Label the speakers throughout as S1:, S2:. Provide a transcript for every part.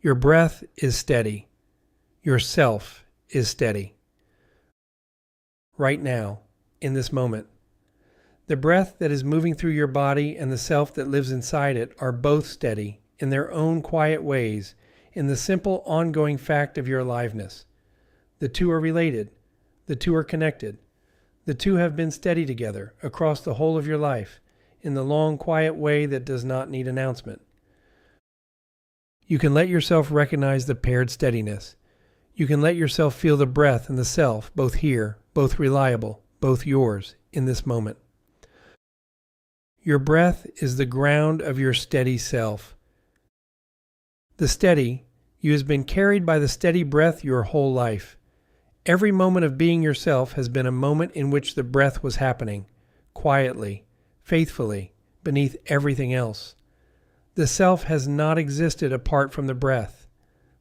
S1: Your breath is steady. Your self is steady. Right now, in this moment. The breath that is moving through your body and the self that lives inside it are both steady in their own quiet ways, in the simple ongoing fact of your aliveness. The two are related. The two are connected. The two have been steady together across the whole of your life, in the long, quiet way that does not need announcement. You can let yourself recognize the paired steadiness. You can let yourself feel the breath and the self, both here, both reliable, both yours, in this moment. Your breath is the ground of your steady self. The steady, you has been carried by the steady breath your whole life. Every moment of being yourself has been a moment in which the breath was happening, quietly, faithfully, beneath everything else. The self has not existed apart from the breath.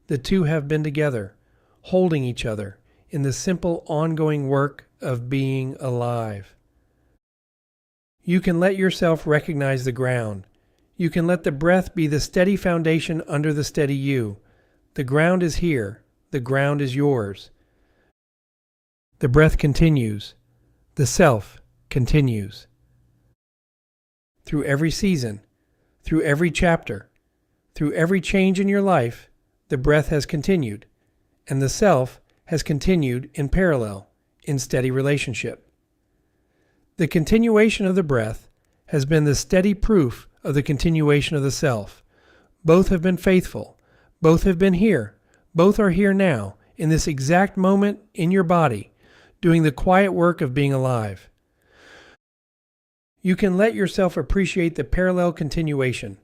S1: The two have been together, holding each other in the simple ongoing work of being alive. You can let yourself recognize the ground. You can let the breath be the steady foundation under the steady you. The ground is here. The ground is yours. The breath continues. The self continues. Through every season, through every chapter, through every change in your life, the breath has continued, and the self has continued in parallel, in steady relationship. The continuation of the breath has been the steady proof of the continuation of the self. Both have been faithful. Both have been here. Both are here now, in this exact moment in your body, doing the quiet work of being alive. You can let yourself appreciate the parallel continuation.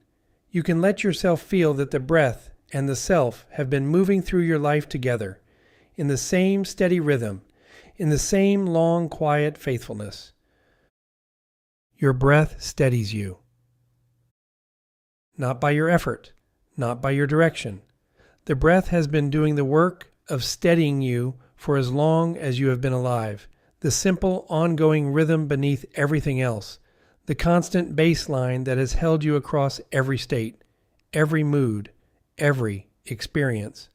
S1: You can let yourself feel that the breath and the self have been moving through your life together, in the same steady rhythm, in the same long, quiet faithfulness. Your breath steadies you. Not by your effort, not by your direction. The breath has been doing the work of steadying you for as long as you have been alive. The simple, ongoing rhythm beneath everything else. The constant baseline that has held you across every state, every mood, every experience.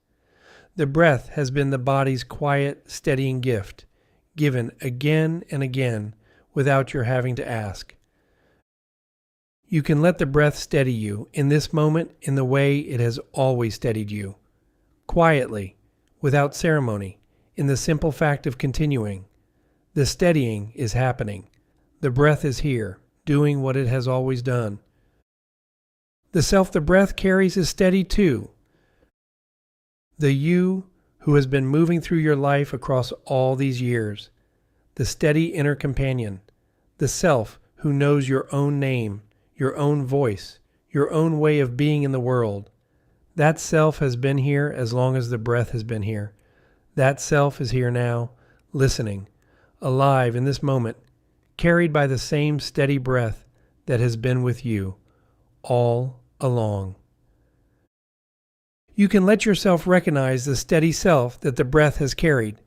S1: The breath has been the body's quiet, steadying gift, given again and again without your having to ask. You can let the breath steady you in this moment in the way it has always steadied you. Quietly, without ceremony, in the simple fact of continuing. The steadying is happening. The breath is here, doing what it has always done. The self the breath carries is steady too. The you who has been moving through your life across all these years. The steady inner companion. The self who knows your own name, your own voice, your own way of being in the world. That self has been here as long as the breath has been here. That self is here now, listening, alive in this moment, carried by the same steady breath that has been with you all along. You can let yourself recognize the steady self that the breath has carried.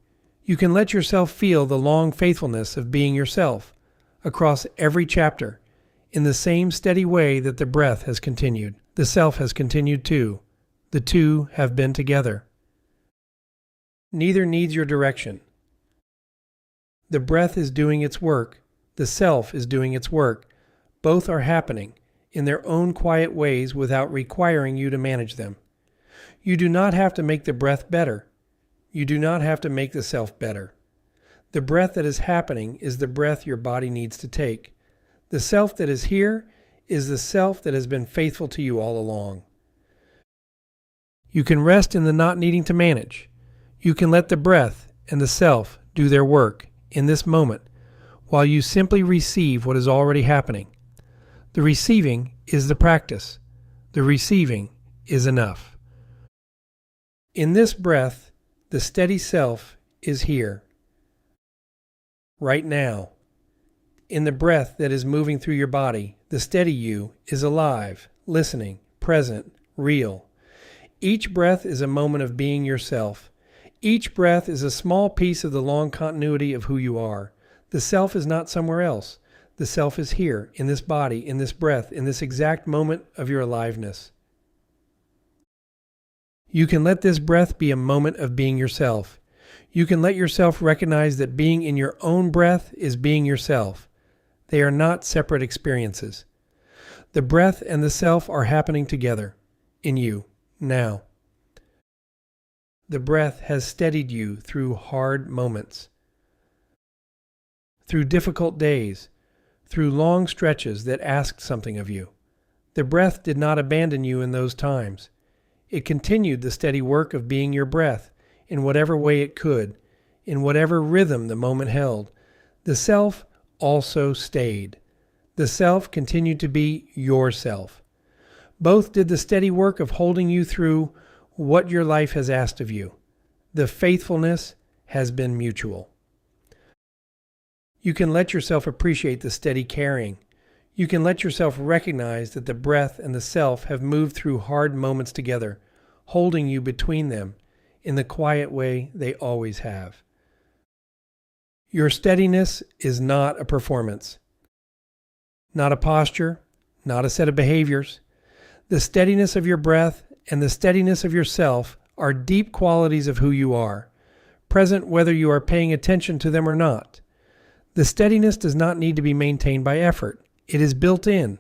S1: You can let yourself feel the long faithfulness of being yourself across every chapter in the same steady way that the breath has continued. The self has continued too. The two have been together. Neither needs your direction. The breath is doing its work. The self is doing its work. Both are happening in their own quiet ways without requiring you to manage them. You do not have to make the breath better. You do not have to make the self better. The breath that is happening is the breath your body needs to take. The self that is here is the self that has been faithful to you all along. You can rest in the not needing to manage. You can let the breath and the self do their work in this moment while you simply receive what is already happening. The receiving is the practice. The receiving is enough. In this breath, the steady self is here. Right now. In the breath that is moving through your body, the steady you is alive, listening, present, real. Each breath is a moment of being yourself. Each breath is a small piece of the long continuity of who you are. The self is not somewhere else. The self is here, in this body, in this breath, in this exact moment of your aliveness. You can let this breath be a moment of being yourself. You can let yourself recognize that being in your own breath is being yourself. They are not separate experiences. The breath and the self are happening together, in you, now. The breath has steadied you through hard moments, through difficult days, through long stretches that asked something of you. The breath did not abandon you in those times. It continued the steady work of being your breath in whatever way it could, in whatever rhythm the moment held. The self also stayed. The self continued to be yourself. Both did the steady work of holding you through what your life has asked of you. The faithfulness has been mutual. You can let yourself appreciate the steady carrying. You can let yourself recognize that the breath and the self have moved through hard moments together, holding you between them in the quiet way they always have. Your steadiness is not a performance, not a posture, not a set of behaviors. The steadiness of your breath and the steadiness of yourself are deep qualities of who you are, present whether you are paying attention to them or not. The steadiness does not need to be maintained by effort. It is built in.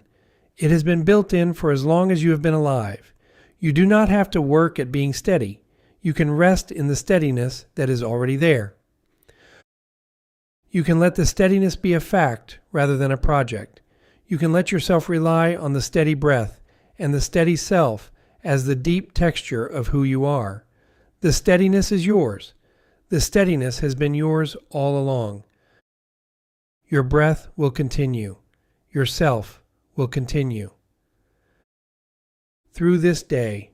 S1: It has been built in for as long as you have been alive. You do not have to work at being steady. You can rest in the steadiness that is already there. You can let the steadiness be a fact rather than a project. You can let yourself rely on the steady breath and the steady self as the deep texture of who you are. The steadiness is yours. The steadiness has been yours all along. Your breath will continue. Yourself will continue. Through this day,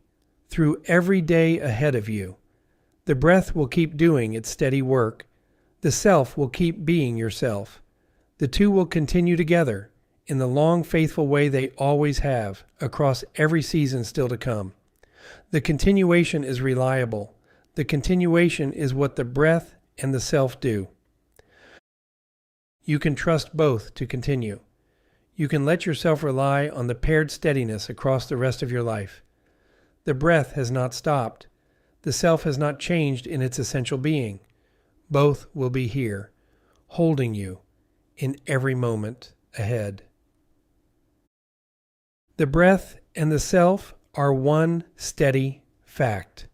S1: through every day ahead of you, the breath will keep doing its steady work. The self will keep being yourself. The two will continue together in the long, faithful way they always have across every season still to come. The continuation is reliable. The continuation is what the breath and the self do. You can trust both to continue. You can let yourself rely on the paired steadiness across the rest of your life. The breath has not stopped. The self has not changed in its essential being. Both will be here, holding you in every moment ahead. The breath and the self are one steady fact.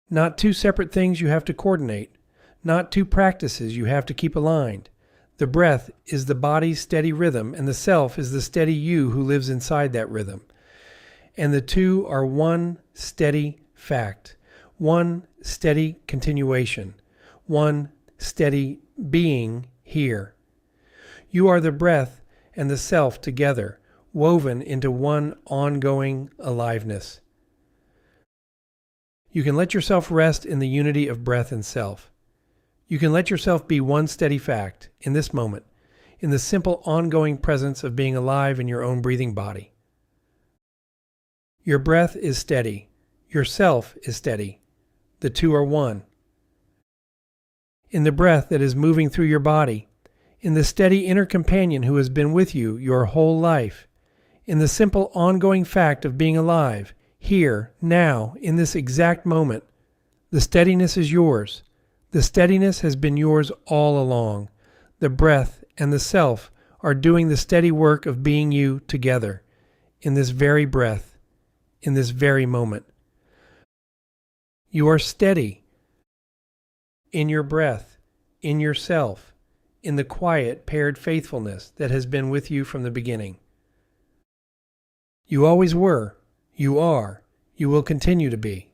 S1: Not two separate things you have to coordinate, not two practices you have to keep aligned. The breath is the body's steady rhythm, and the self is the steady you who lives inside that rhythm. And the two are one steady fact, one steady continuation, one steady being here. You are the breath and the self together, woven into one ongoing aliveness. You can let yourself rest in the unity of breath and self. You can let yourself be one steady fact in this moment, in the simple ongoing presence of being alive in your own breathing body. Your breath is steady. Your self is steady. The two are one. In the breath that is moving through your body, in the steady inner companion who has been with you your whole life, in the simple ongoing fact of being alive, here, now, in this exact moment, the steadiness is yours. The steadiness has been yours all along. The breath and the self are doing the steady work of being you together, in this very breath, in this very moment. You are steady in your breath, in yourself, in the quiet, paired faithfulness that has been with you from the beginning. You always were, you are, you will continue to be.